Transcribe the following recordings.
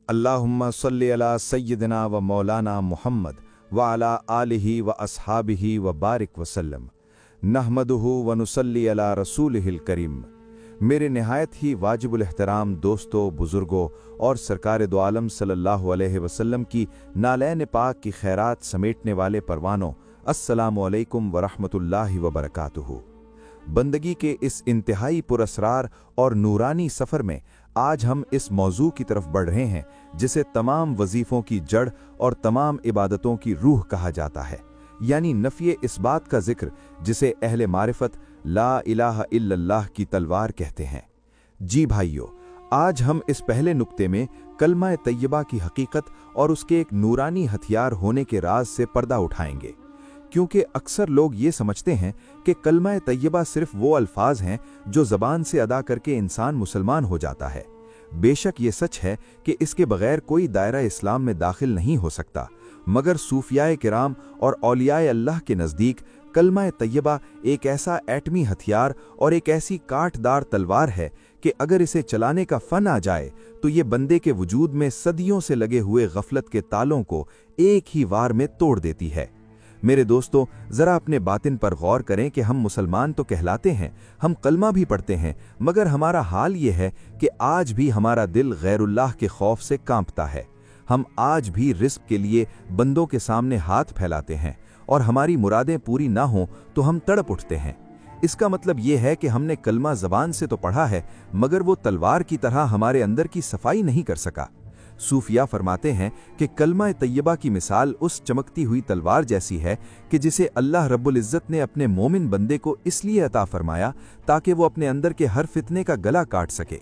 अल्लाहुम्मा सल्लि अला सय्यिदिना व मौलाना मुहम्मद व अला आलिहि व अस्हाबिहि व बारिक वसल्लम नहमदुहु व नुसल्ली अला रसूलिहिल करीम। मेरे नहायत ही वाजिबुल एहतराम दोस्तों, बुजुर्गों और सरकार दो आलम सल्लल्लाहु अलैहि वसल्लम की नालैन पाक की खैरात समेटने वाले परवानों, अस्सलामु अलैकुम व रहमतुल्लाहि व बरकातुहू। बंदगी के इस इंतहाई पुरअसरार और नूरानी सफ़र में आज हम इस मौजू की तरफ बढ़ रहे हैं जिसे तमाम वजीफ़ों की जड़ और तमाम इबादतों की रूह कहा जाता है, यानी नफ़ी इस बात का जिक्र जिसे अहले मारिफत ला इलाहा इल्लल्लाह की तलवार कहते हैं। जी भाइयों, आज हम इस पहले नुक्ते में कलमा तैयबा की हकीकत और उसके एक नूरानी हथियार होने के राज से पर्दा उठाएंगे, क्योंकि अक्सर लोग ये समझते हैं कि कलमा तैयबा सिर्फ वो अल्फाज हैं जो ज़बान से अदा करके इंसान मुसलमान हो जाता है। बेशक ये सच है कि इसके बगैर कोई दायरा इस्लाम में दाखिल नहीं हो सकता, मगर सूफियाए किराम और औलियाए अल्लाह के नज़दीक कलमा तैयबा एक ऐसा एटमी हथियार और एक ऐसी काटदार तलवार है कि अगर इसे चलाने का फन आ जाए तो ये बंदे के वजूद में सदियों से लगे हुए गफलत के तालों को एक ही वार में तोड़ देती है। मेरे दोस्तों, ज़रा अपने बातिन पर गौर करें कि हम मुसलमान तो कहलाते हैं, हम कलमा भी पढ़ते हैं, मगर हमारा हाल ये है कि आज भी हमारा दिल गैरुल्लाह के खौफ से कांपता है। हम आज भी रिस्क के लिए बंदों के सामने हाथ फैलाते हैं और हमारी मुरादें पूरी ना हों तो हम तड़प उठते हैं। इसका मतलब ये है कि हमने कलमा ज़बान से तो पढ़ा है, मगर वो तलवार की तरह हमारे अंदर की सफाई नहीं कर सका। सूफिया फरमाते हैं कि कलमा तैयबा की मिसाल उस चमकती हुई तलवार जैसी है कि जिसे अल्लाह रब्बुल इज़्ज़त ने अपने मोमिन बंदे को इसलिए अता फरमाया ताकि वो अपने अंदर के हर फितने का गला काट सके।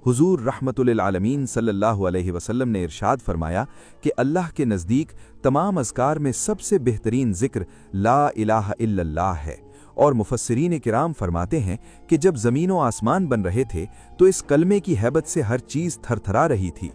हुजूर रहमतुल आलमीन सल्लल्लाहु अलैहि वसल्लम ने इरशाद फरमाया कि अल्लाह के नज़दीक तमाम अज़कार में सबसे बेहतरीन जिक्र ला इलाहा इल्लल्लाह है। और मुफस्सिरीन किराम फरमाते हैं कि जब ज़मीन व आसमान बन रहे थे तो इस कलमे की हैबत से हर चीज़ थरथरा रही थी,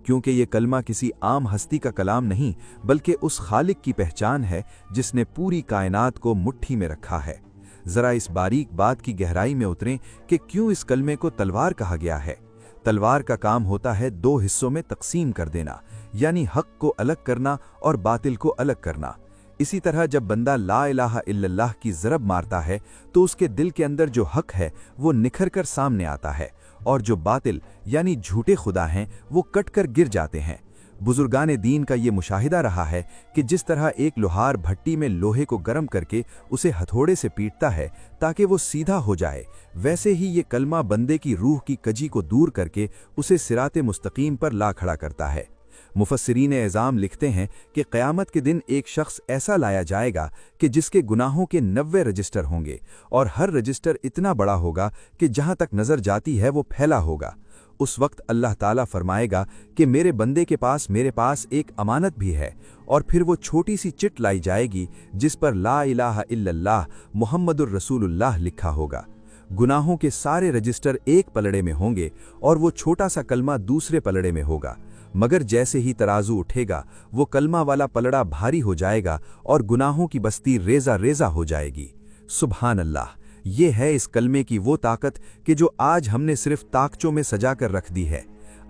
क्योंकि ये कलमा किसी आम हस्ती का कलाम नहीं बल्कि उस खालिक की पहचान है जिसने पूरी कायनात को मुट्ठी में रखा है। ज़रा इस बारीक बात की गहराई में उतरें कि क्यों इस कलमे को तलवार कहा गया है। तलवार का काम होता है दो हिस्सों में तकसीम कर देना, यानी हक को अलग करना और बातिल को अलग करना। इसी तरह जब बंदा ला इलाहा इल्लल्लाह की ज़रब मारता है तो उसके दिल के अंदर जो हक है वो निखर कर सामने आता है और जो बातिल यानी झूठे खुदा हैं वो कट कर गिर जाते हैं। बुजुर्गान दीन का ये मुशाहिदा रहा है कि जिस तरह एक लोहार भट्टी में लोहे को गर्म करके उसे हथौड़े से पीटता है ताकि वो सीधा हो जाए, वैसे ही ये कलमा बंदे की रूह की कजी को दूर करके उसे सिराते मुस्तकीम पर ला खड़ा करता है। मुफस्सिरीन एज़ाम लिखते हैं कि क़यामत के दिन एक शख्स ऐसा लाया जाएगा कि जिसके गुनाहों के 90 रजिस्टर होंगे और हर रजिस्टर इतना बड़ा होगा कि जहां तक नज़र जाती है वो फैला होगा। उस वक्त अल्लाह ताला फरमाएगा कि मेरे बंदे के पास मेरे पास एक अमानत भी है, और फिर वो छोटी सी चिट लाई जाएगी जिस पर ला इलाहा इल्लल्लाह मुहम्मदुर रसूलुल्लाह लिखा होगा। गुनाहों के सारे रजिस्टर एक पलड़े में होंगे और वो छोटा सा कलमा दूसरे पलड़े में होगा, मगर जैसे ही तराजू उठेगा वो कलमा वाला पलड़ा भारी हो जाएगा और गुनाहों की बस्ती रेजा रेजा हो जाएगी। सुभान अल्लाह, ये है इस कलमे की वो ताकत कि जो आज हमने सिर्फ ताकचों में सजा कर रख दी है।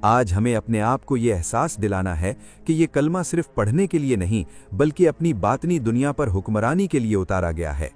आज हमें अपने आप को ये एहसास दिलाना है कि ये कलमा सिर्फ पढ़ने के लिए नहीं बल्कि अपनी बातनी दुनिया पर हुक्मरानी के लिए उतारा गया है।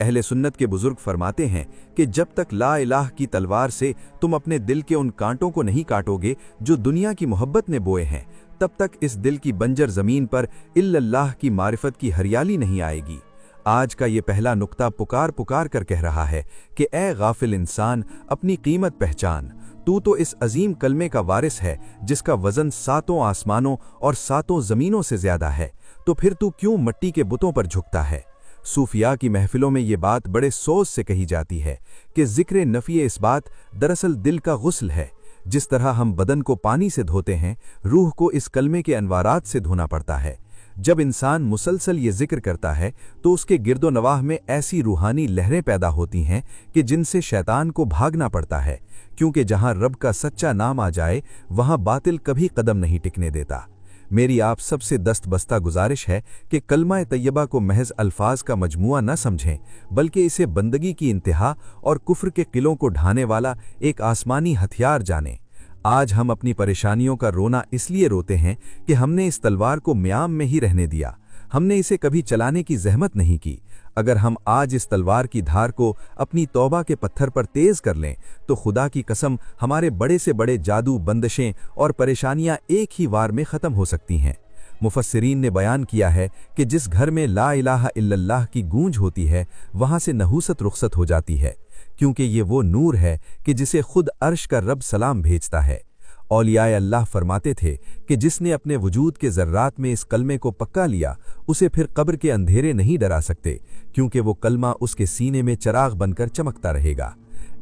अहले सुन्नत के बुजुर्ग फरमाते हैं कि जब तक ला इलाह की तलवार से तुम अपने दिल के उन कांटों को नहीं काटोगे जो दुनिया की मोहब्बत ने बोए हैं, तब तक इस दिल की बंजर जमीन पर इल्लल्लाह की मारिफत की हरियाली नहीं आएगी। आज का ये पहला नुक्ता पुकार पुकार कर कह रहा है कि ए गाफिल इंसान, अपनी कीमत पहचान। तू तो इस अजीम कलमे का वारिस है जिसका वजन 7 आसमानों और 7 जमीनों से ज्यादा है, तो फिर तू क्यों मिट्टी के बुतों पर झुकता है। सूफिया की महफिलों में ये बात बड़े सोच से कही जाती है कि जिक्र नफ़ी इस बात दरअसल दिल का गुस्ल है। जिस तरह हम बदन को पानी से धोते हैं, रूह को इस कलमे के अनवारात से धोना पड़ता है। जब इंसान मुसलसल ये जिक्र करता है तो उसके गिरदो नवाह में ऐसी रूहानी लहरें पैदा होती हैं कि जिनसे शैतान को भागना पड़ता है, क्योंकि जहां रब का सच्चा नाम आ जाए वहां बातिल कभी कदम नहीं टिकने देता। मेरी आप सबसे दस्तबस्ता गुजारिश है कि कलमा तैयबा को महज अल्फाज का मजमुआ न समझें, बल्कि इसे बंदगी की इंतहा और कुफ्र के किलों को ढाने वाला एक आसमानी हथियार जानें। آج ہم اپنی پریشانیوں کا رونا اس لیے روتے ہیں کہ ہم نے اس تلوار کو میام میں ہی رہنے دیا، ہم نے اسے کبھی چلانے کی زحمت نہیں کی۔ اگر ہم آج اس تلوار کی دھار کو اپنی توبہ کے پتھر پر تیز کر لیں تو خدا کی قسم ہمارے بڑے سے بڑے جادو، بندشیں اور پریشانیاں ایک ہی وار میں ختم ہو سکتی ہیں۔ مفسرین نے بیان کیا ہے کہ جس گھر میں لا الہ الا اللہ کی گونج ہوتی ہے وہاں سے نحوست رخصت ہو جاتی ہے، کیونکہ یہ وہ نور ہے کہ جسے خود عرش کا رب سلام بھیجتا ہے۔ اولیاء اللہ فرماتے تھے کہ جس نے اپنے وجود کے ذرات میں اس کلمے کو پکا لیا اسے پھر قبر کے اندھیرے نہیں ڈرا سکتے، کیونکہ وہ کلمہ اس کے سینے میں چراغ بن کر چمکتا رہے گا۔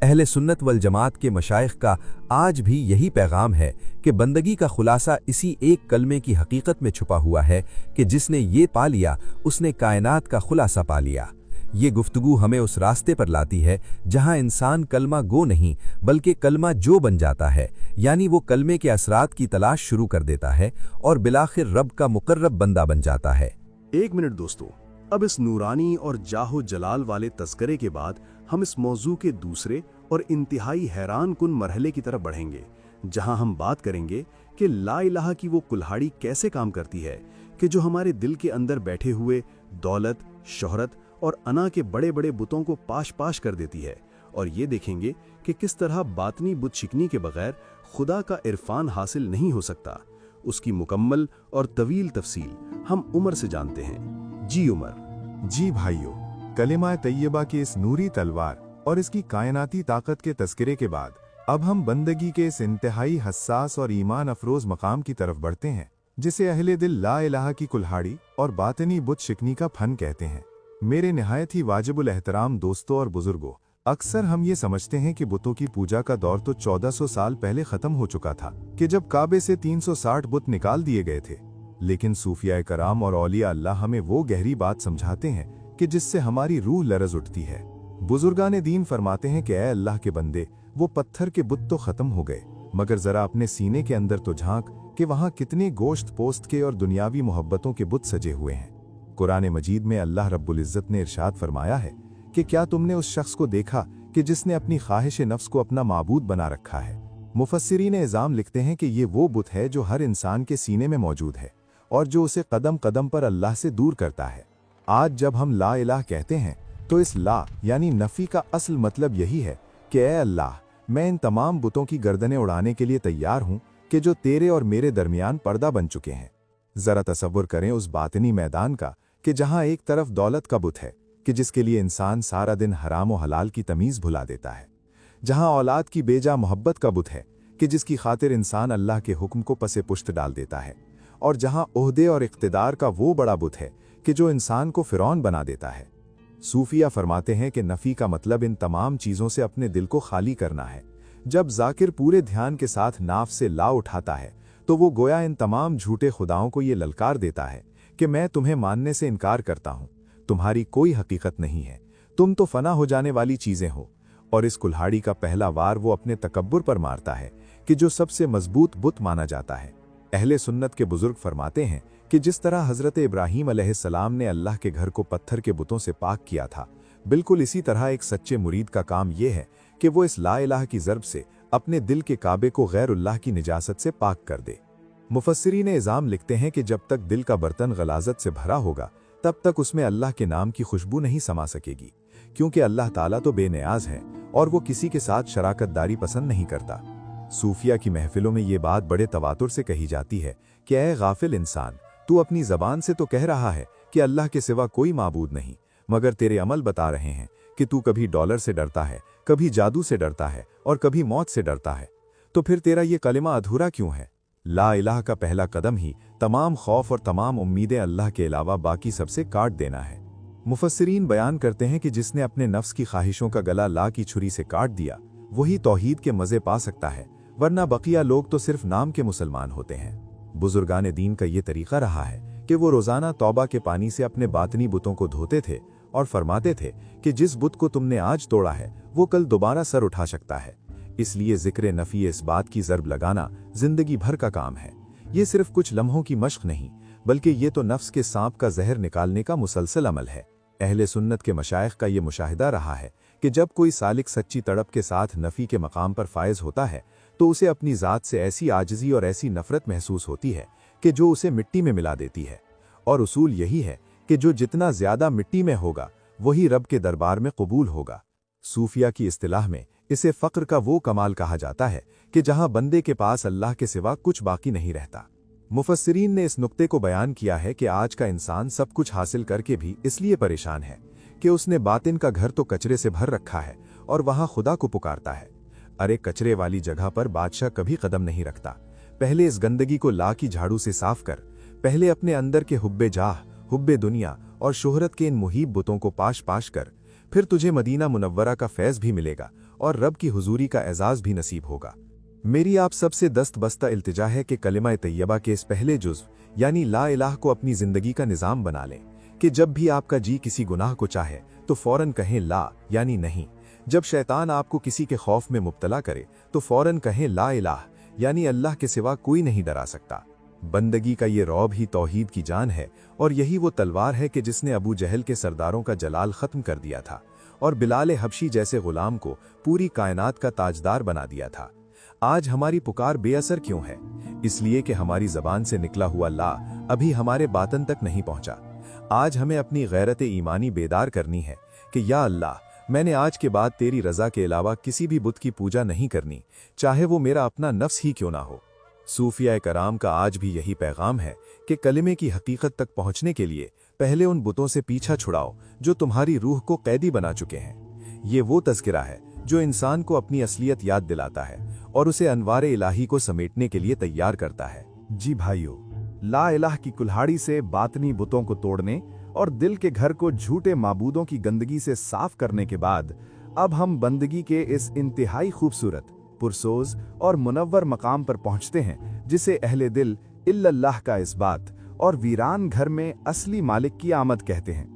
اہل سنت والجماعت کے مشائخ کا آج بھی یہی پیغام ہے کہ بندگی کا خلاصہ اسی ایک کلمے کی حقیقت میں چھپا ہوا ہے کہ جس نے یہ پا لیا اس نے کائنات کا خلاصہ پا لیا۔ یہ گفتگو ہمیں اس راستے پر لاتی ہے جہاں انسان کلمہ گو نہیں بلکہ کلمہ جو بن جاتا ہے، یعنی وہ کلمے کے اثرات کی تلاش شروع کر دیتا ہے اور بالآخر رب کا مقرب بندہ بن جاتا ہے۔ ایک منٹ دوستو، اب اس نورانی اور جاہ و جلال والے تذکرے کے بعد ہم اس موضوع کے دوسرے اور انتہائی حیران کن مرحلے کی طرف بڑھیں گے، جہاں ہم بات کریں گے کہ لا الہ کی وہ کلہاڑی کیسے کام کرتی ہے کہ جو ہمارے دل کے اندر بیٹھے ہوئے دولت، شہرت اور انا کے بڑے بڑے بتوں کو پاش پاش کر دیتی ہے، اور یہ دیکھیں گے کہ کس طرح باطنی بت شکنی کے بغیر خدا کا عرفان حاصل نہیں ہو سکتا۔ اس کی مکمل اور طویل تفصیل ہم عمر سے جانتے ہیں۔ جی عمر۔ جی بھائیو، کلمہ طیبہ کی اس نوری تلوار اور اس کی کائناتی طاقت کے تذکرے کے بعد اب ہم بندگی کے اس انتہائی حساس اور ایمان افروز مقام کی طرف بڑھتے ہیں جسے اہل دل لا الہ کی کلہاڑی اور باطنی بت شکنی کا فن کہتے ہیں۔ میرے نہایت ہی واجب الاحترام دوستوں اور بزرگوں، اکثر ہم یہ سمجھتے ہیں کہ بتوں کی پوجا کا دور تو 1400 سال پہلے ختم ہو چکا تھا کہ جب کعبے سے 360 بت نکال دیے گئے تھے، لیکن صوفیاء کرام اور اولیاء اللہ ہمیں وہ گہری بات سمجھاتے ہیں کہ جس سے ہماری روح لرز اٹھتی ہے۔ بزرگان دین فرماتے ہیں کہ اے اللہ کے بندے، وہ پتھر کے بت تو ختم ہو گئے، مگر ذرا اپنے سینے کے اندر تو جھانک کہ وہاں کتنے گوشت پوست کے اور دنیاوی محبتوں کے بت سجے ہوئے ہیں۔ قرآن مجید میں اللہ رب العزت نے ارشاد فرمایا ہے کہ کیا تم نے اس شخص کو دیکھا کہ جس نے اپنی خواہش نفس کو اپنا معبود بنا رکھا ہے؟ مفسرین اعظام لکھتے ہیں کہ یہ وہ بت ہے جو ہر انسان کے سینے میں موجود ہے اور جو اسے قدم قدم پر اللہ سے دور کرتا ہے۔ آج جب ہم لا الہ کہتے ہیں تو اس لا یعنی نفی کا اصل مطلب یہی ہے کہ اے اللہ، میں ان تمام بتوں کی گردنیں اڑانے کے لیے تیار ہوں کہ جو تیرے اور میرے درمیان پردہ بن چکے ہیں۔ ذرا تصور کریں اس باطنی میدان کا کہ جہاں ایک طرف دولت کا بت ہے کہ جس کے لیے انسان سارا دن حرام و حلال کی تمیز بھلا دیتا ہے، جہاں اولاد کی بے جا محبت کا بت ہے کہ جس کی خاطر انسان اللہ کے حکم کو پس پشت ڈال دیتا ہے، اور جہاں عہدے اور اقتدار کا وہ بڑا بت ہے کہ جو انسان کو فرعون بنا دیتا ہے۔ صوفیہ فرماتے ہیں کہ نفی کا مطلب ان تمام چیزوں سے اپنے دل کو خالی کرنا ہے۔ جب ذاکر پورے دھیان کے ساتھ ناف سے لا اٹھاتا ہے تو وہ گویا ان تمام جھوٹے خداؤں کو یہ للکار دیتا ہے کہ میں تمہیں ماننے سے انکار کرتا ہوں، تمہاری کوئی حقیقت نہیں ہے، تم تو فنا ہو جانے والی چیزیں ہو۔ اور اس کلہاڑی کا پہلا وار وہ اپنے تکبر پر مارتا ہے کہ جو سب سے مضبوط بت مانا جاتا ہے۔ اہل سنت کے بزرگ فرماتے ہیں کہ جس طرح حضرت ابراہیم علیہ السلام نے اللہ کے گھر کو پتھر کے بتوں سے پاک کیا تھا، بالکل اسی طرح ایک سچے مرید کا کام یہ ہے کہ وہ اس لا الہ کی ضرب سے اپنے دل کے کعبے کو غیر اللہ کی نجاست سے پاک کر دے۔ مفسرین اعظام لکھتے ہیں کہ جب تک دل کا برتن غلاظت سے بھرا ہوگا تب تک اس میں اللہ کے نام کی خوشبو نہیں سما سکے گی، کیونکہ اللہ تعالیٰ تو بے نیاز ہے اور وہ کسی کے ساتھ شراکت داری پسند نہیں کرتا۔ صوفیہ کی محفلوں میں یہ بات بڑے تواتر سے کہی جاتی ہے کہ اے غافل انسان، تو اپنی زبان سے تو کہہ رہا ہے کہ اللہ کے سوا کوئی معبود نہیں، مگر تیرے عمل بتا رہے ہیں کہ تو کبھی ڈالر سے ڈرتا ہے، کبھی جادو سے ڈرتا ہے اور کبھی موت سے ڈرتا ہے، تو پھر تیرا یہ کلمہ ادھورا کیوں ہے؟ لا الہ کا پہلا قدم ہی تمام خوف اور تمام امیدیں اللہ کے علاوہ باقی سب سے کاٹ دینا ہے۔ مفسرین بیان کرتے ہیں کہ جس نے اپنے نفس کی خواہشوں کا گلا لا کی چھری سے کاٹ دیا وہی توحید کے مزے پا سکتا ہے، ورنہ بقیہ لوگ تو صرف نام کے مسلمان ہوتے ہیں۔ بزرگان دین کا یہ طریقہ رہا ہے کہ وہ روزانہ توبہ کے پانی سے اپنے باطنی بتوں کو دھوتے تھے اور فرماتے تھے کہ جس بت کو تم نے آج توڑا ہے وہ کل دوبارہ سر اٹھا سکتا ہے۔ اس لیے ذکر نفی اس بات کی ضرب لگانا زندگی بھر کا کام ہے۔ یہ صرف کچھ لمحوں کی مشق نہیں بلکہ یہ تو نفس کے سانپ کا زہر نکالنے کا مسلسل عمل ہے۔ اہل سنت کے مشائخ کا یہ مشاہدہ رہا ہے کہ جب کوئی سالک سچی تڑپ کے ساتھ نفی کے مقام پر فائز ہوتا ہے तो उसे अपनी ज़ात से ऐसी आजिज़ी और ऐसी नफ़रत महसूस होती है कि जो उसे मिट्टी में मिला देती है। और उसूल यही है कि जो जितना ज़्यादा मिट्टी में होगा वही रब के दरबार में कबूल होगा। सूफिया की इस्तिलाह में इसे फ़क्र का वो कमाल कहा जाता है कि जहां बंदे के पास अल्लाह के सिवा कुछ बाकी नहीं रहता। मुफस्सिरीन ने इस नुक्ते को बयान किया है कि आज का इंसान सब कुछ हासिल करके भी इसलिए परेशान है कि उसने बातिन का घर तो कचरे से भर रखा है और वहां खुदा को पुकारता है। अरे कचरे वाली जगह पर बादशाह कभी कदम नहीं रखता। पहले इस गंदगी को ला की झाड़ू से साफ कर। पहले अपने अंदर के हुब्बे जाह, हुब्बे दुनिया और शोहरत के इन मुहीब बुतों को पाश पाश कर, फिर तुझे मदीना मुनव्वरा का फैज़ भी मिलेगा और रब की हुजूरी का एजाज़ भी नसीब होगा। मेरी आप सबसे दस्त बस्ता इल्तिजा है कि कलिमा तैयबा के इस पहले जुज़्व यानी ला इलाह को अपनी ज़िंदगी का निज़ाम बना लें कि जब भी आपका जी किसी गुनाह को चाहे तो फ़ौरन कहें ला यानी नहीं। जब शैतान आपको किसी के खौफ में मुब्तला करे तो फ़ौरन कहें ला इलाह यानी अल्लाह के सिवा कोई नहीं डरा सकता। बंदगी का ये रौब ही तौहीद की जान है और यही वो तलवार है कि जिसने अबू जहल के सरदारों का जलाल ख़त्म कर दिया था और बिलाल हबशी जैसे गुलाम को पूरी कायनात का ताजदार बना दिया था। आज हमारी पुकार बेअसर क्यों है? इसलिए कि हमारी ज़बान से निकला हुआ ला अभी हमारे बातन तक नहीं पहुंचा। आज हमें अपनी गैरत ईमानी बेदार करनी है कि या अल्लाह, मैंने आज के बाद तेरी रज़ा के अलावा किसी भी बुत की पूजा नहीं करनी, चाहे वो मेरा अपना नफ्स ही क्यों ना हो। सूफिया कराम का आज भी यही पैगाम है कि कलिमे की हकीकत तक पहुंचने के लिए पहले उन बुतों से पीछा छुड़ाओ जो तुम्हारी रूह को कैदी बना चुके हैं। ये वो तज़किरा है जो इंसान को अपनी असलियत याद दिलाता है और उसे अनवारे इलाही को समेटने के लिए तैयार करता है। जी भाइयों, ला इलाह की कुल्हाड़ी से बातनी बुतों को तोड़ने और दिल के घर को झूठे माबूदों की गंदगी से साफ करने के बाद अब हम बंदगी के इस इंतहाई खूबसूरत, पुरसोज और मुनव्वर मकाम पर पहुंचते हैं जिसे अहले दिल इल्लल्लाह का इस्बात और वीरान घर में असली मालिक की आमद कहते हैं।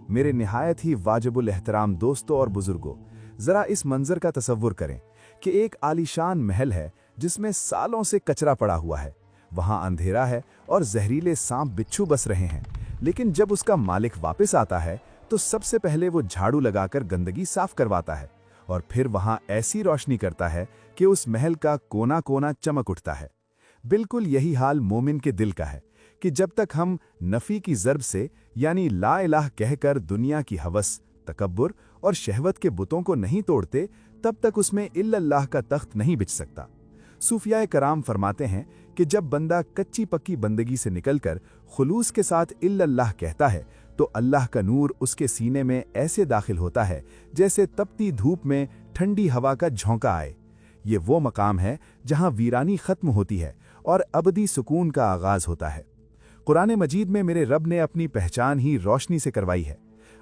मेरे निहायत ही वाजिबुल एहतराम दोस्तों और बुजुर्गों, जरा इस मंजर का तसव्वुर करें कि एक आलीशान महल है जिसमें सालों से कचरा पड़ा हुआ है। वहां अंधेरा है और जहरीले सांप बिच्छू बस रहे हैं, लेकिन जब उसका मालिक वापस आता है तो सबसे पहले वो झाड़ू लगाकर गंदगी साफ करवाता है और फिर वहां ऐसी रोशनी करता है कि उस महल का कोना कोना चमक उठता है। बिल्कुल यही हाल मोमिन के दिल का है कि जब तक हम नफ़ी की ज़र्ब से यानी ला इलाह कहकर दुनिया की हवस, तकब्बुर और शहवत के बुतों को नहीं तोड़ते, तब तक उसमें इल्लल्लाह का तख्त नहीं बिछ सकता। सूफिया कराम फरमाते हैं कि जब बंदा कच्ची पक्की बंदगी से निकलकर खुलूस के साथ इल्लल्लाह कहता है तो अल्लाह का नूर उसके सीने में ऐसे दाखिल होता है जैसे तपती धूप में ठंडी हवा का झोंका आए। ये वो मकाम है जहां वीरानी खत्म होती है और अबदी सुकून का आगाज होता है। कुरान मजीद में मेरे रब ने अपनी पहचान ही रोशनी से करवाई है।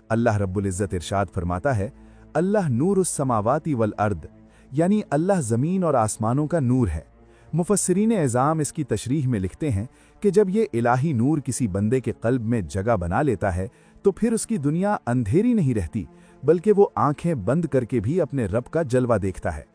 अल्लाह रब्बुल इज़्ज़त इरशाद फरमाता है, अल्लाह नूरुस समावाती वल अर्द, यानी अल्लाह ज़मीन और आसमानों का नूर है। मुफस्सिरीन एज़ाम इसकी तशरीह में लिखते हैं कि जब ये इलाही नूर किसी बंदे के क़ल्ब में जगह बना लेता है तो फिर उसकी दुनिया अंधेरी नहीं रहती, बल्कि वो आंखें बंद करके भी अपने रब का जलवा देखता है।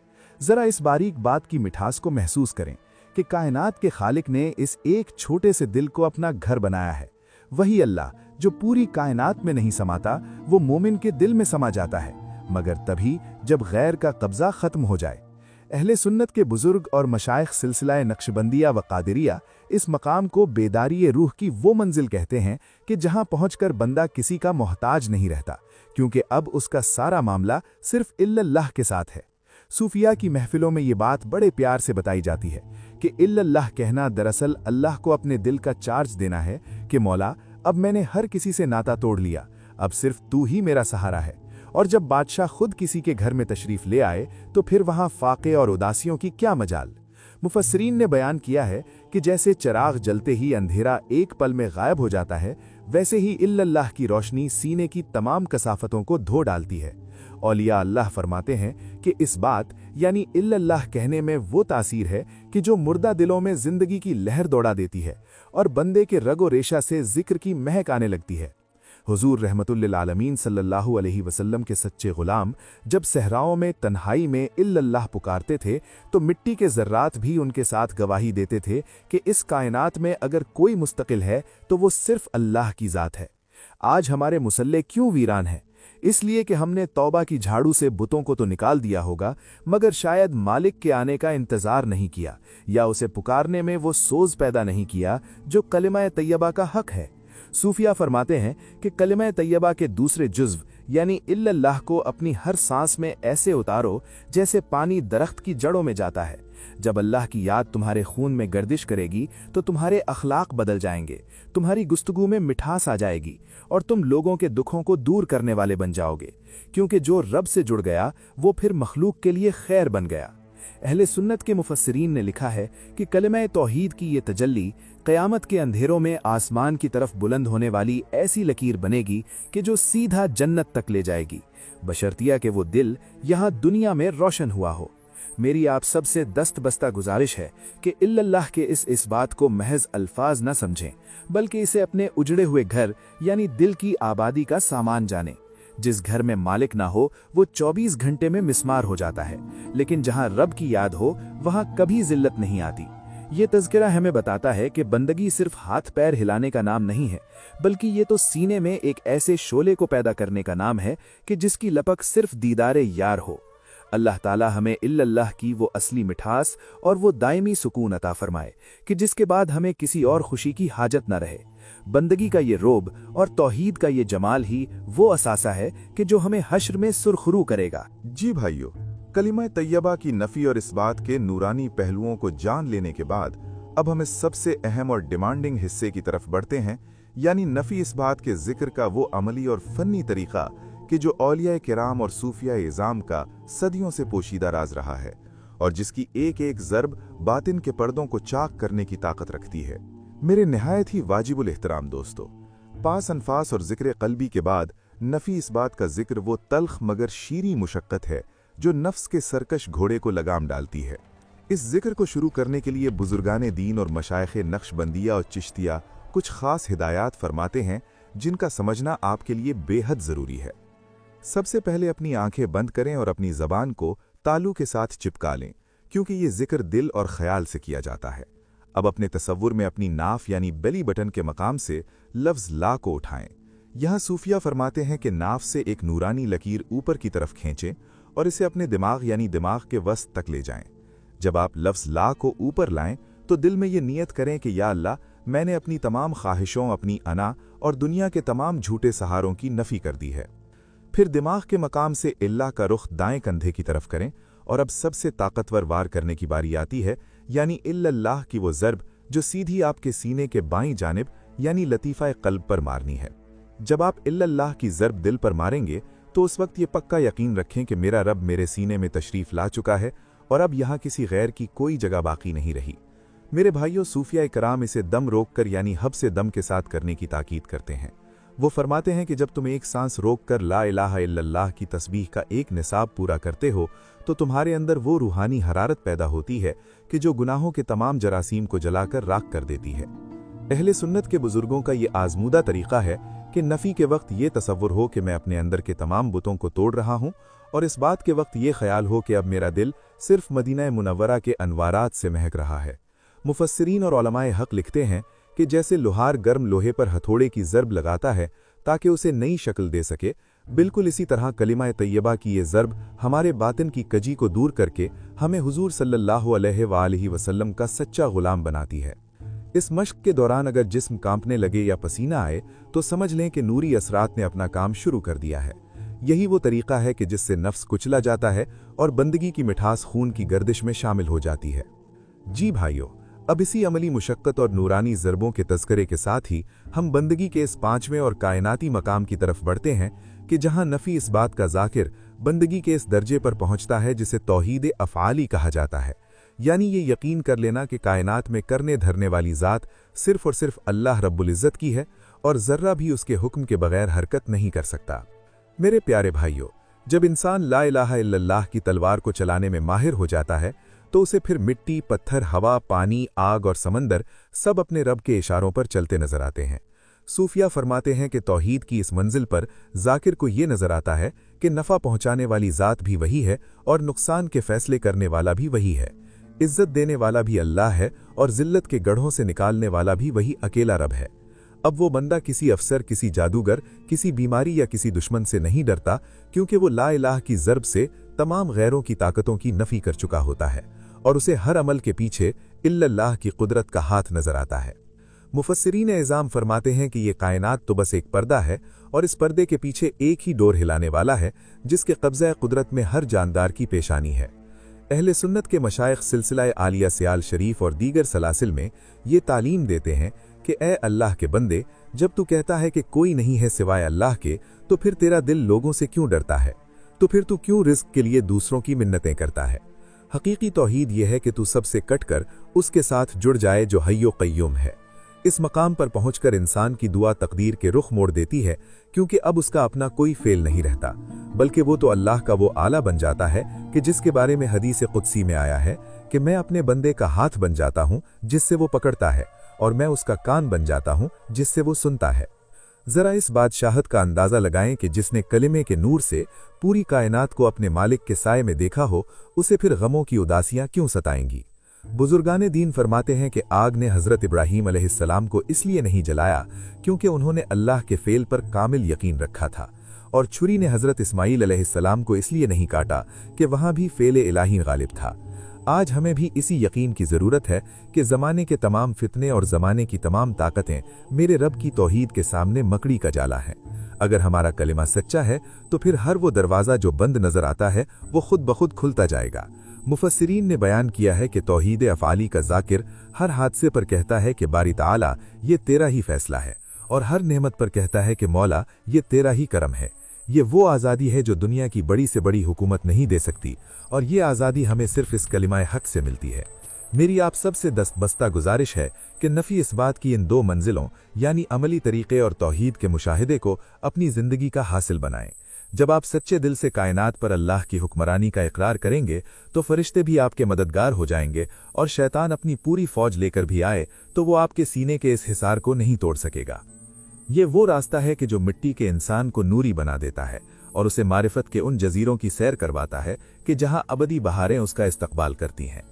ज़रा इस बारीक बात की मिठास को महसूस करें कि कायनात के खालिक ने इस एक छोटे से दिल को अपना घर बनाया है। वही अल्लाह जो पूरी कायनात में नहीं समाता, वो मोमिन के दिल में समा जाता है, मगर तभी जब गैर का कब्जा खत्म हो जाए। अहले सुन्नत के बुजुर्ग और मशाइख सिलसिला नक्शबंदिया व कादिरिया इस मकाम को बेदारी रूह की वो मंजिल कहते हैं कि जहां पहुंचकर बंदा किसी का मोहताज नहीं रहता, क्योंकि अब उसका सारा मामला सिर्फ इल्लल्लाह के साथ है। सूफिया की महफिलों में ये बात बड़े प्यार से बताई जाती है कि इल्लल्लाह कहना दरअसल अल्लाह को अपने दिल का चार्ज देना है कि मौला, अब मैंने हर किसी से नाता तोड़ लिया, अब सिर्फ तू ही मेरा सहारा है। और जब बादशाह खुद किसी के घर में तशरीफ ले आए तो फिर वहां फाके और उदासियों की क्या मजाल। मुफस्सिरीन ने बयान किया है कि जैसे चिराग जलते ही अंधेरा एक पल में गायब हो जाता है, वैसे ही इल्लल्लाह की रोशनी सीने की तमाम कसाफतों को धो डालती है। औलिया अल्लाह फरमाते हैं कि इस बात यानी इल्लल्लाह कहने में वो तासीर है कि जो मुर्दा दिलों में जिंदगी की लहर दौड़ा देती है और बंदे के रगो रेशा से जिक्र की महक आने लगती है। हुजूर रहमतुल्लिल आलमीन सल्लल्लाहु अलैहि वसल्लम के सच्चे गुलाम जब सहराओं में तन्हाई में इल्लल्लाह पुकारते थे तो मिट्टी के ज़र्रात भी उनके साथ गवाही देते थे कि इस कायनात में अगर कोई मुस्तकिल है तो वो सिर्फ अल्लाह की ज़ात है। आज हमारे मुसल्ले क्यों वीरान हैं? इसलिए कि हमने तौबा की झाड़ू से बुतों को तो निकाल दिया होगा, मगर शायद मालिक के आने का इंतजार नहीं किया या उसे पुकारने में वो सोज पैदा नहीं किया जो कलिमा तैयबा का हक है। सूफिया फरमाते हैं कि कलिमा तैयबा के दूसरे जुज्व यानी इल्लल्लाह को अपनी हर सांस में ऐसे उतारो जैसे पानी दरख्त की जड़ों में जाता है। जब अल्लाह की याद तुम्हारे खून में गर्दिश करेगी तो तुम्हारे अखलाक बदल जाएंगे, तुम्हारी गुफ्तगू में मिठास आ जाएगी और तुम लोगों के दुखों को दूर करने वाले बन जाओगे, क्योंकि जो रब से जुड़ गया वो फिर मखलूक के लिए खैर बन गया। अहले सुन्नत के मुफस्सिरीन ने लिखा है कि कलिमा तौहीद की ये तजल्ली क़यामत के अंधेरों में आसमान की तरफ बुलंद होने वाली ऐसी लकीर बनेगी कि जो सीधा जन्नत तक ले जाएगी, बशर्तिया कि वो दिल यहाँ दुनिया में रोशन हुआ हो। मेरी आप सबसे दस्त बस्ता गुजारिश है कि इल्लल्लाह के इस बात को महज अल्फाज न समझें, बल्कि इसे अपने उजड़े हुए घर यानी दिल की आबादी का सामान जानें। जिस घर में मालिक ना हो वो 24 घंटे में मिस्मार हो जाता है, लेकिन जहां रब की याद हो वहां कभी जिल्लत नहीं आती। ये तज़किरा हमें बताता है कि बंदगी सिर्फ हाथ पैर हिलाने का नाम नहीं है, बल्कि ये तो सीने में एक ऐसे शोले को पैदा करने का नाम है कि जिसकी लपक सिर्फ दीदारे यार हो। अल्लाह ताला हमें इल्लल्लाह की वो असली मिठास और वो दायमी सुकून अता फरमाए कि जिसके बाद हमें किसी और खुशी की हाजत न रहे। बंदगी का ये रोब और तौहीद का ये जमाल ही वो असासा है कि जो हमें हश्र में सुरखरू करेगा। जी भाइयों, कलिमा तैयबा की नफी और इस्बात के नूरानी पहलुओं को जान लेने के बाद अब हम इस सबसे अहम और डिमांडिंग हिस्से की तरफ बढ़ते हैं, यानी नफी इस्बात के जिक्र का वो अमली और फन्नी तरीका कि जो औलिया किराम और सूफिया इज़ाम का सदियों से पोशीदा राज रहा है और जिसकी एक एक ज़र्ब बातिन के पर्दों को चाक करने की ताकत रखती है। मेरे निहायत ही वाजिबुल एहतराम दोस्तों, पास अनफास और जिक्र कल्बी के बाद नफी इस्बात का जिक्र वो तल्ख मगर शीरी मुशक्कत है जो नफ्स के सरकश घोड़े को लगाम डालती है। इस जिक्र को शुरू करने के लिए बुजुर्गान दीन और मशाइख नक्शबंदिया और चिश्तिया कुछ खास हिदायत फरमाते हैं जिनका समझना आपके लिए बेहद ज़रूरी है। सबसे पहले अपनी आंखें बंद करें और अपनी ज़बान को तालू के साथ चिपका लें, क्योंकि ये जिक्र दिल और ख्याल से किया जाता है। अब अपने तसव्वुर में अपनी नाफ यानी बेली बटन के मकाम से लफ्ज़ ला को उठाएं। यहाँ सूफिया फरमाते हैं कि नाफ से एक नूरानी लकीर ऊपर की तरफ खींचें और इसे अपने दिमाग यानी दिमाग के वस्त तक ले जाएं। जब आप लफ्ज़ ला को ऊपर लाएं तो दिल में ये नियत करें कि या अल्लाह, मैंने अपनी तमाम ख्वाहिशों, अपनी अना और दुनिया के तमाम झूठे सहारों की नफ़ी कर दी है। फिर दिमाग के मकाम से इल्लाह का रुख दाएं कंधे की तरफ करें और अब सबसे ताकतवर वार करने की बारी आती है, यानी इल्लल्लाह की वो ज़र्ब जो सीधी आपके सीने के बाईं जानिब यानी लतीफ़ा क़ल्ब पर मारनी है। जब आप इल्लल्लाह की ज़र्ब दिल पर मारेंगे तो उस वक्त ये पक्का यकीन रखें कि मेरा रब मेरे सीने में तशरीफ़ ला चुका है और अब यहाँ किसी गैर की कोई जगह बाकी नहीं रही। मेरे भाइयों, सूफिया कराम इसे दम रोक कर यानी हब से दम के साथ करने की ताकीद करते हैं। वो फरमाते हैं कि जब तुम एक सांस रोक कर ला इलाहा इल्लल्लाह की तस्बीह का एक निसाब पूरा करते हो तो तुम्हारे अंदर वो रूहानी हरारत पैदा होती है कि जो गुनाहों के तमाम जरासीम को जलाकर राख कर देती है। अहले सुन्नत के बुजुर्गों का ये आजमूदा तरीका है कि नफ़ी के वक्त ये तसव्वुर हो कि मैं अपने अंदर के तमाम बुतों को तोड़ रहा हूँ और इस बात के वक्त ये ख्याल हो कि अब मेरा दिल सिर्फ मदीना मुनव्वरा के अनवारात से महक रहा है। मुफस्सिरीन और उलमाए हक लिखते हैं कि जैसे लोहार गर्म लोहे पर हथौड़े की ज़र्ब लगाता है ताकि उसे नई शक्ल दे सके, बिल्कुल इसी तरह कलिमा तैयबा की ये ज़र्ब हमारे बातिन की कजी को दूर करके हमें हुजूर सल्लल्लाहु अलैहि वसल्लम का सच्चा गुलाम बनाती है। इस मश्क के दौरान अगर जिस्म कांपने लगे या पसीना आए तो समझ लें कि नूरी असरात ने अपना काम शुरू कर दिया है। यही वो तरीका है कि जिससे नफ्स कुचला जाता है और बंदगी की मिठास खून की गर्दिश में शामिल हो जाती है। जी भाइयों, अब इसी अमली मुशक्कत और नूरानी ज़रबों के तज़किरे के साथ ही हम बंदगी के इस पांचवें और कायनाती मकाम की तरफ बढ़ते हैं कि जहां नफ़ी इस बात का ज़ाकिर बंदगी के इस दर्जे पर पहुंचता है जिसे तौहीद अफ़आली कहा जाता है, यानी ये यकीन कर लेना कि कायनात में करने धरने वाली ज़ात सिर्फ़ और सिर्फ अल्लाह रब्बुल इज़्ज़त की है और ज़र्रा भी उसके हुक्म के बगैर हरकत नहीं कर सकता। मेरे प्यारे भाइयों, जब इंसान ला इलाहा इल्लल्लाह की तलवार को चलाने में माहिर हो जाता है तो उसे फिर मिट्टी, पत्थर, हवा, पानी, आग और समंदर सब अपने रब के इशारों पर चलते नजर आते हैं। सूफिया फरमाते हैं कि तौहीद की इस मंजिल पर जाकिर को ये नजर आता है कि नफ़ा पहुंचाने वाली ज़ात भी वही है और नुकसान के फैसले करने वाला भी वही है। इज्जत देने वाला भी अल्लाह है और जिल्लत के गढ़ों से निकालने वाला भी वही अकेला रब है। अब वो बंदा किसी अफसर, किसी जादूगर, किसी बीमारी या किसी दुश्मन से नहीं डरता, क्योंकि वो ला इलाह की ज़र्ब से तमाम गैरों की ताकतों की नफ़ी कर चुका होता है और उसे हर अमल के पीछे इल्लल्लाह की कुदरत का हाथ नजर आता है। मुफस्सिरीन इज़ाम फरमाते हैं कि ये कायनात तो बस एक पर्दा है और इस पर्दे के पीछे एक ही डोर हिलाने वाला है जिसके कब्ज़ा कुदरत में हर जानदार की पेशानी है। अहले सुन्नत के मशाइख सिलसिला आलिया सियाल शरीफ और दीगर सलासिल में ये तालीम देते हैं कि ए अल्लाह के बंदे, जब तू कहता है कि कोई नहीं है सिवाय अल्लाह के, तो फिर तेरा दिल लोगों से क्यों डरता है? तो फिर तू क्यों रिस्क के लिए दूसरों की मिन्नतें करता है? हकीकी तौहीद यह है कि तू सबसे कटकर उसके साथ जुड़ जाए जो हय्यो क़य्यूम है। इस मकाम पर पहुंचकर इंसान की दुआ तकदीर के रुख मोड़ देती है, क्योंकि अब उसका अपना कोई फेल नहीं रहता, बल्कि वो तो अल्लाह का वो आला बन जाता है कि जिसके बारे में हदीस कुदसी में आया है कि मैं अपने बंदे का हाथ बन जाता हूं जिससे वो पकड़ता है, और मैं उसका कान बन जाता हूं जिससे वो सुनता है। जरा इस बादशाहत का अंदाजा लगाएं कि जिसने कलिमे के नूर से पूरी कायनात को अपने मालिक के साए में देखा हो, उसे फिर गमों की उदासियां क्यों सताएंगी? बुजुर्गाने दीन फरमाते हैं कि आग ने हजरत इब्राहीम अलैहिस्सलाम को इसलिए नहीं जलाया क्योंकि उन्होंने अल्लाह के फेल पर कामिल यकीन रखा था, और छुरी ने हजरत इस्माईल अलैहिस्सलाम को इसलिए नहीं काटा कि वहां भी फेल इलाही गालिब था। आज हमें भी इसी यकीन की जरूरत है कि जमाने के तमाम फितने और जमाने की तमाम ताकतें मेरे रब की तौहीद के सामने मकड़ी का जाला है। अगर हमारा कलिमा सच्चा है तो फिर हर वो दरवाजा जो बंद नजर आता है वो खुद ब खुद खुलता जाएगा। मुफस्सिरीन ने बयान किया है कि तौहीद अफ़ाली का जाकिर हर हादसे पर कहता है कि बारी ताला ये तेरा ही फैसला है, और हर नेमत पर कहता है कि मौला ये तेरा ही करम है। ये वो आज़ादी है जो दुनिया की बड़ी से बड़ी हुकूमत नहीं दे सकती, और ये आज़ादी हमें सिर्फ इस कलिमाए हक से मिलती है। मेरी आप सबसे दस्तबस्ता गुजारिश है कि नफ़ी इस बात की इन दो मंजिलों यानी अमली तरीक़े और तौहीद के मुशाहिदे को अपनी ज़िंदगी का हासिल बनाएं। जब आप सच्चे दिल से कायनात पर अल्लाह की हुक्मरानी का इकरार करेंगे तो फरिश्ते भी आपके मददगार हो जाएंगे, और शैतान अपनी पूरी फौज लेकर भी आए तो वो आपके सीने के इस हिसार को नहीं तोड़ सकेगा। ये वो रास्ता है कि जो मिट्टी के इंसान को नूरी बना देता है और उसे मारिफत के उन जजीरों की सैर करवाता है कि जहां अबदी बहारें उसका इस्तकबाल करती हैं।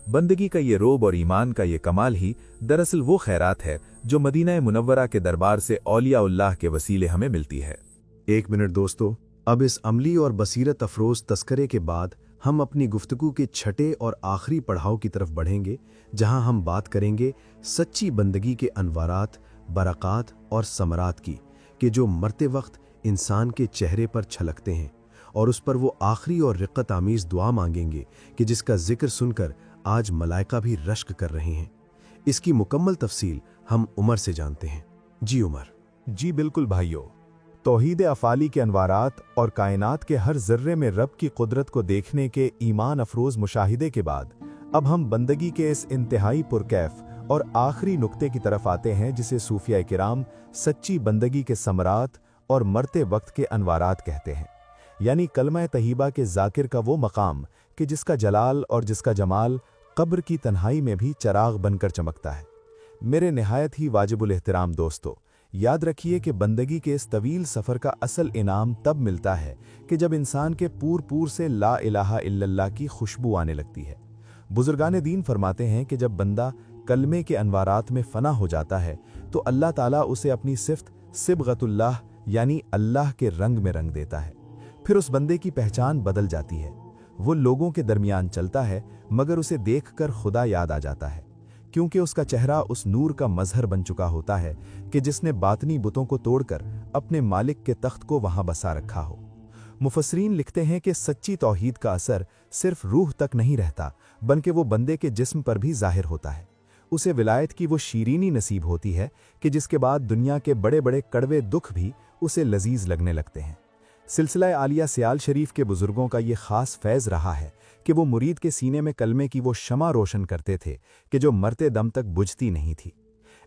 बंदगी का ये रोब और ईमान का ये कमाल ही दरअसल वो खैरात है जो मदीना मुनव्वरा के दरबार से औलियाउल्लाह के वसीले हमें मिलती है। एक मिनट दोस्तों, अब इस अमली और बसीरत अफरोज तस्करे के बाद हम अपनी गुफ्तगू के छठे और आखिरी पड़ाव की तरफ बढ़ेंगे, जहां हम बात करेंगे सच्ची बंदगी के अनवारात, बरक़ात और समरात की, कि जो मरते वक्त इंसान के चेहरे पर छलकते हैं, और उस पर वो आखिरी और रिक़्क़त आमीज़ दुआ मांगेंगे कि जिसका जिक्र सुनकर आज मलाइका भी रश्क कर रहे हैं। इसकी मुकम्मल तफसील हम उमर से जानते हैं। जी उमर। जी बिल्कुल भाइयों, तौहीद अफ़ाली के अनवारात और कायनात के हर ज़र्रे में रब की कुदरत को देखने के ईमान अफरोज़ मुशाहिदे के बाद अब हम बंदगी के इस इंतहाई पुरकैफ और आखिरी नुक्ते की तरफ आते हैं, जिसे सूफिया किराम सच्ची बंदगी के समरात और मरते वक्त के अनवारात कहते हैं, यानी कलमा तहीबा के जाकिर का वो मकाम कि जिसका जलाल और जिसका जमाल कब्र की तन्हाई में भी चराग बनकर चमकता है। मेरे निहायत ही वाजिबुल एहतराम दोस्तों, याद रखिए कि बंदगी के इस तवील सफ़र का असल इनाम तब मिलता है कि जब इंसान के पूर से ला इलाहा इल्लल्लाह की खुशबू आने लगती है। बुजुर्गान दीन फरमाते हैं कि जब बंदा कलमे के अनवारात में फना हो जाता है तो अल्लाह ताला उसे अपनी सिफ्त सिबगतुल्लाह यानी अल्लाह के रंग में रंग देता है। फिर उस बंदे की पहचान बदल जाती है। वो लोगों के दरमियान चलता है मगर उसे देखकर खुदा याद आ जाता है, क्योंकि उसका चेहरा उस नूर का मजहर बन चुका होता है कि जिसने बातनी बुतों को तोड़कर अपने मालिक के तख्त को वहां बसा रखा हो। मुफस्सरीन लिखते हैं कि सच्ची तौहीद का असर सिर्फ रूह तक नहीं रहता, बल्कि वो बंदे के जिस्म पर भी जाहिर होता है। उसे विलायत की वो शीरीनी नसीब होती है कि जिसके बाद दुनिया के बड़े बड़े कड़वे दुख भी उसे लजीज लगने लगते हैं। सिलसिला आलिया सियाल शरीफ के बुजुर्गों का ये खास फैज़ रहा है कि वो मुरीद के सीने में कलमे की वो शमा रोशन करते थे कि जो मरते दम तक बुझती नहीं थी।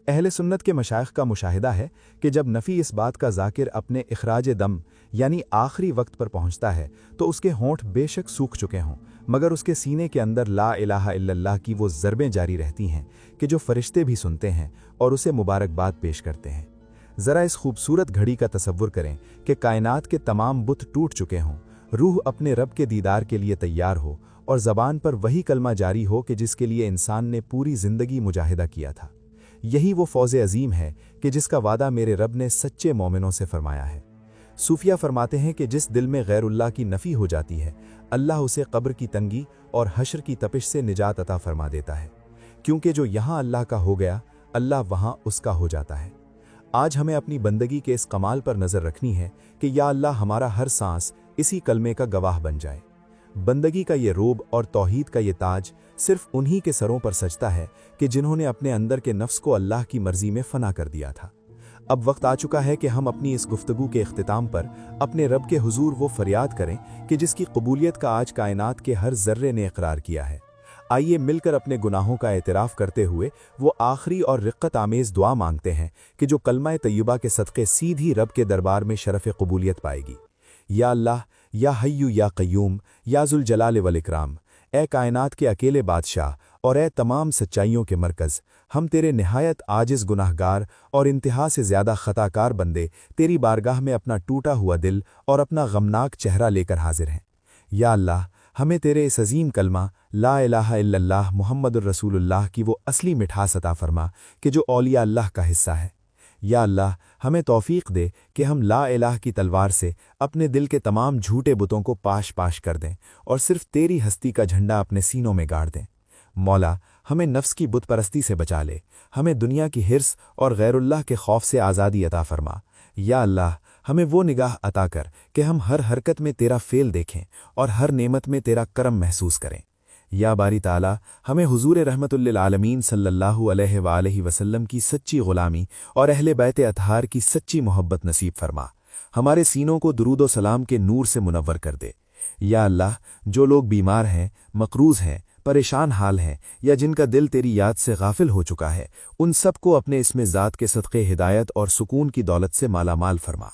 अहले सुन्नत के मशाइख का मुशाहिदा है कि जब नफ़ी इस बात का जाकिर अपने इखराज दम यानी आखिरी वक्त पर पहुंचता है तो उसके होंठ बेशक सूख चुके हों, मगर उसके सीने के अंदर ला इलाहा इल्लल्लाह की वो ज़रबें जारी रहती हैं कि जो फरिश्ते भी सुनते हैं और उसे मुबारकबाद पेश करते हैं। ज़रा इस खूबसूरत घड़ी का तसव्वुर करें कि कायनात के तमाम बुत टूट चुके हों, रूह अपने रब के दीदार के लिए तैयार हो और ज़बान पर वही कलमा जारी हो कि जिसके लिए इंसान ने पूरी ज़िंदगी मुजाहिदा किया था। یہی وہ فوز عظیم ہے کہ جس کا وعدہ میرے رب نے سچے مومنوں سے فرمایا ہے۔ صوفیہ فرماتے ہیں کہ جس دل میں غیر اللہ کی نفی ہو جاتی ہے، اللہ اسے قبر کی تنگی اور حشر کی تپش سے نجات عطا فرما دیتا ہے، کیونکہ جو یہاں اللہ کا ہو گیا، اللہ وہاں اس کا ہو جاتا ہے۔ آج ہمیں اپنی بندگی کے اس کمال پر نظر رکھنی ہے کہ یا اللہ ہمارا ہر سانس اسی کلمے کا گواہ بن جائے۔ بندگی کا یہ روب اور توحید کا یہ تاج صرف انہی کے سروں پر سجتا ہے کہ جنہوں نے اپنے اندر کے نفس کو اللہ کی مرضی میں فنا کر دیا تھا۔ اب وقت آ چکا ہے کہ ہم اپنی اس گفتگو کے اختتام پر اپنے رب کے حضور وہ فریاد کریں کہ جس کی قبولیت کا آج کائنات کے ہر ذرے نے اقرار کیا ہے۔ آئیے مل کر اپنے گناہوں کا اعتراف کرتے ہوئے وہ آخری اور رقت آمیز دعا مانگتے ہیں کہ جو کلمہ طیبہ کے صدقے سیدھی رب کے دربار میں شرف قبولیت پائے گی۔ یا اللہ، یا حیو یا قیوم، یا ذوالجلال والاکرام، اے کائنات کے اکیلے بادشاہ اور اے تمام سچائیوں کے مرکز، ہم تیرے نہایت عاجز گناہگار اور انتہا سے زیادہ خطا کار بندے تیری بارگاہ میں اپنا ٹوٹا ہوا دل اور اپنا غمناک چہرہ لے کر حاضر ہیں۔ یا اللہ، ہمیں تیرے اس عظیم کلمہ لا الہ الا اللہ محمد الرسول اللہ کی وہ اصلی مٹھاس عطا فرما کہ جو اولیاء اللہ کا حصہ ہے۔ یا اللہ، ہمیں توفیق دے کہ ہم لا الہ کی تلوار سے اپنے دل کے تمام جھوٹے بتوں کو پاش پاش کر دیں اور صرف تیری ہستی کا جھنڈا اپنے سینوں میں گاڑ دیں۔ مولا، ہمیں نفس کی بت پرستی سے بچا لے، ہمیں دنیا کی حرص اور غیر اللہ کے خوف سے آزادی عطا فرما۔ یا اللہ، ہمیں وہ نگاہ عطا کر کہ ہم ہر حرکت میں تیرا فعل دیکھیں اور ہر نعمت میں تیرا کرم محسوس کریں۔ یا باری تعالی، ہمیں حضور رحمت للعالمین صلی اللہ علیہ وآلہ وسلم کی سچی غلامی اور اہل بیت اطہار کی سچی محبت نصیب فرما، ہمارے سینوں کو درود و سلام کے نور سے منور کر دے۔ یا اللہ، جو لوگ بیمار ہیں، مقروض ہیں، پریشان حال ہیں یا جن کا دل تیری یاد سے غافل ہو چکا ہے، ان سب کو اپنے اسم ذات کے صدقے ہدایت اور سکون کی دولت سے مالا مال فرما۔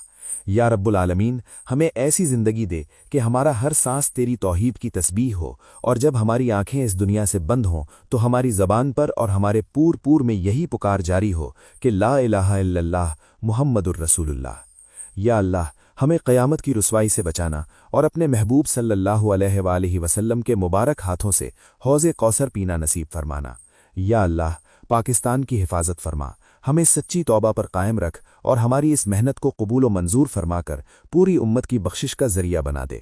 یا رب العالمین، ہمیں ایسی زندگی دے کہ ہمارا ہر سانس تیری توحید کی تسبیح ہو، اور جب ہماری آنکھیں اس دنیا سے بند ہوں تو ہماری زبان پر اور ہمارے پور میں یہی پکار جاری ہو کہ لا الہ الا اللہ محمد الرسول اللہ۔ یا اللہ، ہمیں قیامت کی رسوائی سے بچانا اور اپنے محبوب صلی اللہ علیہ وآلہ وسلم کے مبارک ہاتھوں سے حوض کوثر پینا نصیب فرمانا۔ یا اللہ، پاکستان کی حفاظت فرما، ہمیں سچی توبہ پر قائم رکھ اور ہماری اس محنت کو قبول و منظور فرما کر پوری امت کی بخشش کا ذریعہ بنا دے۔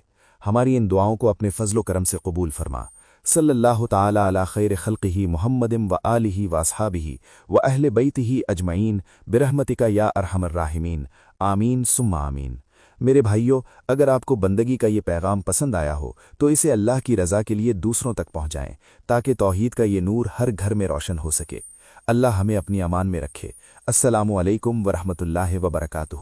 ہماری ان دعاؤں کو اپنے فضل و کرم سے قبول فرما۔ صلی اللہ تعالی علی خیر خلقہ محمد و آلہ و اصحابہ و اہل بیتہ اجمعین برحمتک یا ارحم الراحمین، آمین ثم آمین۔ میرے بھائیوں، اگر آپ کو بندگی کا یہ پیغام پسند آیا ہو تو اسے اللہ کی رضا کے لیے دوسروں تک پہنچائیں تاکہ توحید کا یہ نور ہر گھر میں روشن ہو سکے۔ اللہ ہمیں اپنی امان میں رکھے۔ السلام علیکم ورحمۃ اللہ وبرکاتہ۔